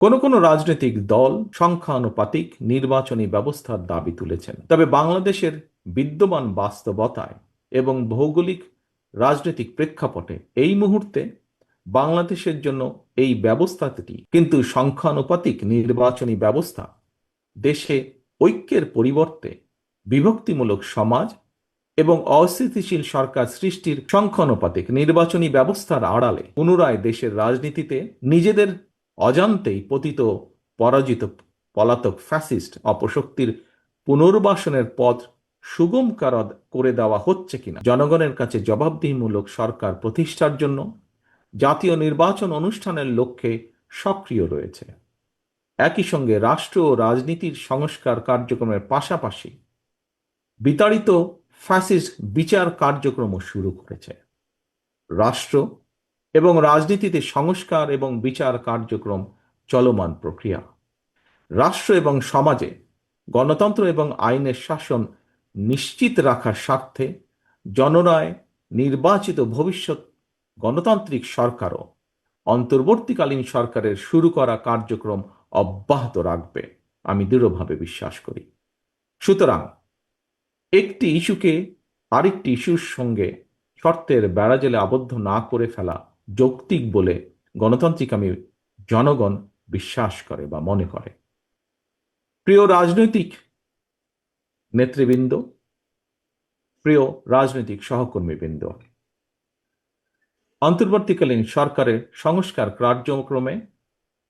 কোনো রাজনৈতিক দল সংখ্যানুপাতিক নির্বাচনী ব্যবস্থার দাবি তুলেছেন, তবে বাংলাদেশের বিদ্যমান বাস্তবতায় এবং ভৌগোলিক রাজনৈতিক প্রেক্ষাপটে এই মুহূর্তে বাংলাদেশের জন্য এই ব্যবস্থাটি কিন্তু সংখ্যানুপাতিক নির্বাচনী ব্যবস্থা দেশে ঐক্যের পরিবর্তে বিভক্তিমূলক সমাজ এবং অস্থিতিশীল সরকার সৃষ্টির সংখ্যানুপাতিক নির্বাচনী ব্যবস্থার আড়ালে পুনরায় দেশের রাজনীতিতে নিজেদের অজান্তেই পতিত পরাজিত পলাতক ফ্যাসিস্ট অপশক্তির পুনর্বাসনের পথ সুগম করে দেওয়া হচ্ছে কিনা জনগণের কাছে জবাবদিহিমূলক সরকার প্রতিষ্ঠার জন্য জাতীয় নির্বাচন অনুষ্ঠানের লক্ষ্যে সক্রিয় রয়েছে। একই সঙ্গে রাষ্ট্র ও রাজনীতির সংস্কার কার্যক্রমের পাশাপাশি বিতাড়িত ফ্যাসিস্ট বিচার কার্যক্রমও শুরু করেছে। রাষ্ট্র এবং রাজনীতিতে সংস্কার এবং বিচার কার্যক্রম চলমান প্রক্রিয়া। রাষ্ট্র এবং সমাজে গণতন্ত্র এবং আইনের শাসন নিশ্চিত রাখার স্বার্থে জনরায় নির্বাচিত ভবিষ্যৎ গণতান্ত্রিক সরকারও অন্তর্বর্তীকালীন সরকারের শুরু করা কার্যক্রম অব্যাহত রাখবে, আমি দৃঢ়ভাবে বিশ্বাস করি। সুতরাং একটি ইস্যুকে আরেকটি ইস্যুর সঙ্গে শর্তের বেড়াজালে আবদ্ধ না করে ফেলা যৌক্তিক বলে গণতান্ত্রিক আমি জনগণ বিশ্বাস করে বা মনে করে। প্রিয় রাজনৈতিক নেতৃবৃন্দ, প্রিয় রাজনৈতিক সহকর্মীবৃন্দ, অন্তর্বর্তীকালীন সরকারের সংস্কার কার্যক্রমে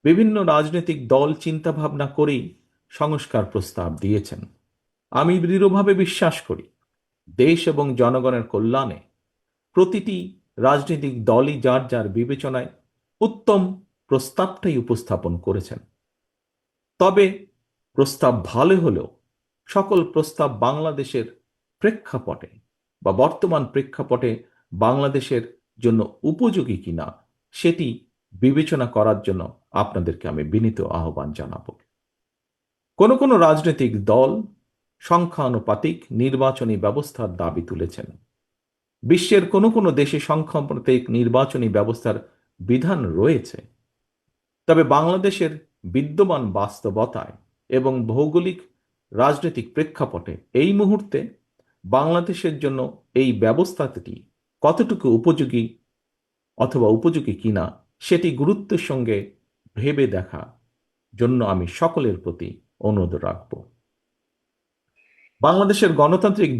বিভিন্ন রাজনৈতিক দল চিন্তাভাবনা করেই সংস্কার প্রস্তাব দিয়েছেন। আমি দৃঢ়ভাবে বিশ্বাস করি দেশ এবং জনগণের কল্যাণে প্রতিটি রাজনৈতিক দলই যার যার বিবেচনায় উত্তম প্রস্তাবটাই উপস্থাপন করেছেন। তবে প্রস্তাব ভালো হলেও সকল প্রস্তাব বাংলাদেশের প্রেক্ষাপটে বা বর্তমান প্রেক্ষাপটে বাংলাদেশের জন্য উপযোগী কিনা সেটি বিবেচনা করার জন্য আপনাদেরকে আমি বিনীত আহ্বান জানাব। কোনো রাজনৈতিক দল সংখ্যানুপাতিক নির্বাচনী ব্যবস্থার দাবি তুলেছেন। বিশ্বের কোনো দেশে সংখ্যানুপাতিক নির্বাচনী ব্যবস্থার বিধান রয়েছে, তবে বাংলাদেশের বিদ্যমান বাস্তবতায় এবং ভৌগোলিক রাজনৈতিক প্রেক্ষাপটে এই মুহূর্তে বাংলাদেশের জন্য এই ব্যবস্থাটি কতটুকু উপযোগী অথবা উপযোগী কিনা সেটি গুরুত্বের সঙ্গে ভেবে দেখা জন্য আমি সকলের প্রতি অনুরোধ রাখব। বাংলাদেশের গণতান্ত্রিক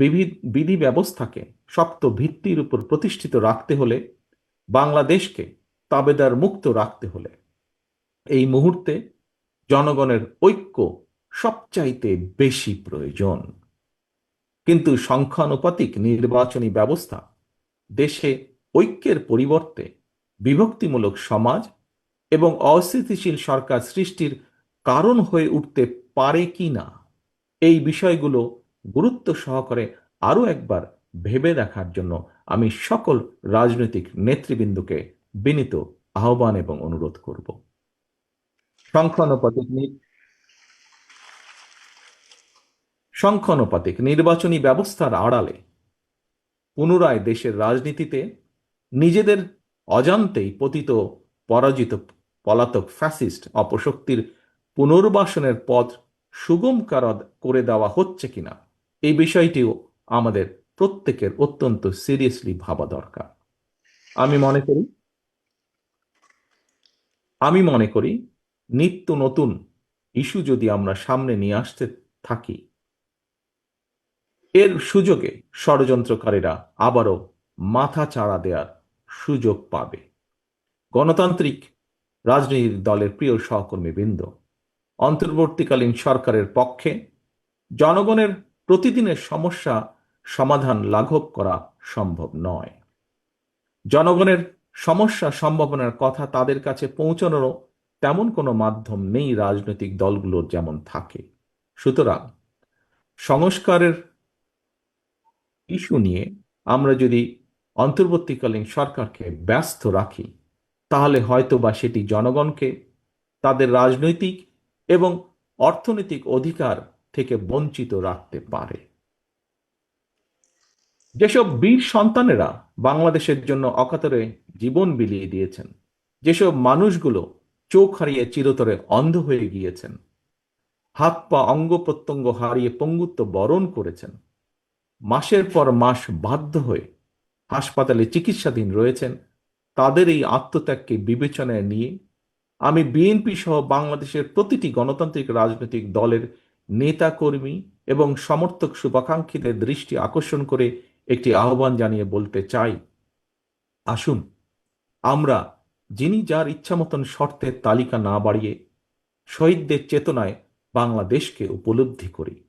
বিধি ব্যবস্থাকে শক্ত ভিত্তির উপর প্রতিষ্ঠিত রাখতে হলে, বাংলাদেশকে তাবেদার মুক্ত রাখতে হলে এই মুহূর্তে জনগণের ঐক্য সবচাইতে বেশি প্রয়োজন। কিন্তু সংখ্যানুপাতিক নির্বাচনী ব্যবস্থা দেশে ঐক্যের পরিবর্তে বিভক্তিমূলক সমাজ এবং অস্থিতিশীল সরকার সৃষ্টির কারণ হয়ে উঠতে পারে কি না, এই বিষয়গুলো গুরুত্ব সহকারে আরও একবার ভেবে দেখার জন্য আমি সকল রাজনৈতিক নেতৃবৃন্দকে বিনীত আহ্বান এবং অনুরোধ করব। সংখ্যানুপাতিক নির্বাচনী ব্যবস্থার আড়ালে পুনরায় দেশের রাজনীতিতে নিজেদের অজান্তেই পতিত পরাজিত পলাতক ফ্যাসিস্ট অপশক্তির পুনর্বাসনের পথ সুগম করে দেওয়া হচ্ছে কিনা এই বিষয়টিও আমাদের প্রত্যেকের অত্যন্ত সিরিয়াসলি ভাবা দরকার। আমি মনে করি আমি মনে করি নিত্য নতুন ইস্যু যদি আমরা সামনে নিয়ে আসতে থাকি, এর সুযোগে ষড়যন্ত্রকারীরা আবারও মাথা চাড়া দেওয়ার সুযোগ পাবে। গণতান্ত্রিক রাজনৈতিক দলের প্রিয় সহকর্মীবৃন্দ, অন্তর্বর্তীকালীন সরকারের পক্ষে জনগণের প্রতিদিনের সমস্যা সমাধান লাঘব করা সম্ভব নয়। জনগণের সমস্যা সম্ভাবনার কথা তাদের কাছে পৌঁছানোরও তেমন কোনো মাধ্যম নেই রাজনৈতিক দলগুলোর যেমন থাকে। সুতরাং সংস্কারের ইস্যু নিয়ে আমরা যদি অন্তর্বর্তীকালীন সরকারকে ব্যস্ত রাখি, তাহলে হয়তো বা সেটি জনগণকে তাদের রাজনৈতিক এবং অর্থনৈতিক অধিকার থেকে বঞ্চিত রাখতে পারে। যেসব বীর সন্তানেরা বাংলাদেশের জন্য অকাতরে জীবন বিলিয়ে দিয়েছেন, যেসব মানুষগুলো চোখ হারিয়ে চিরতরে অন্ধ হয়ে গিয়েছেন, হাত পা অঙ্গ প্রত্যঙ্গ হারিয়ে পঙ্গুত্ব বরণ করেছেন, মাসের পর মাস বাধ্য হয়ে হাসপাতালে চিকিৎসাধীন রয়েছেন, তাদের এই আত্মত্যাগকে বিবেচনায় নিয়ে আমি বিএনপি সহ বাংলাদেশের প্রতিটি গণতান্ত্রিক রাজনৈতিক দলের নেতা কর্মী এবং সমর্থক শুভাকাঙ্ক্ষীদের দৃষ্টি আকর্ষণ করে একটি আহ্বান জানিয়ে বলতে চাই, আসুন আমরা যিনি যার ইচ্ছা মতন শর্তের তালিকা না বাড়িয়ে শহীদদের চেতনায় বাংলাদেশকে উপলব্ধি করি।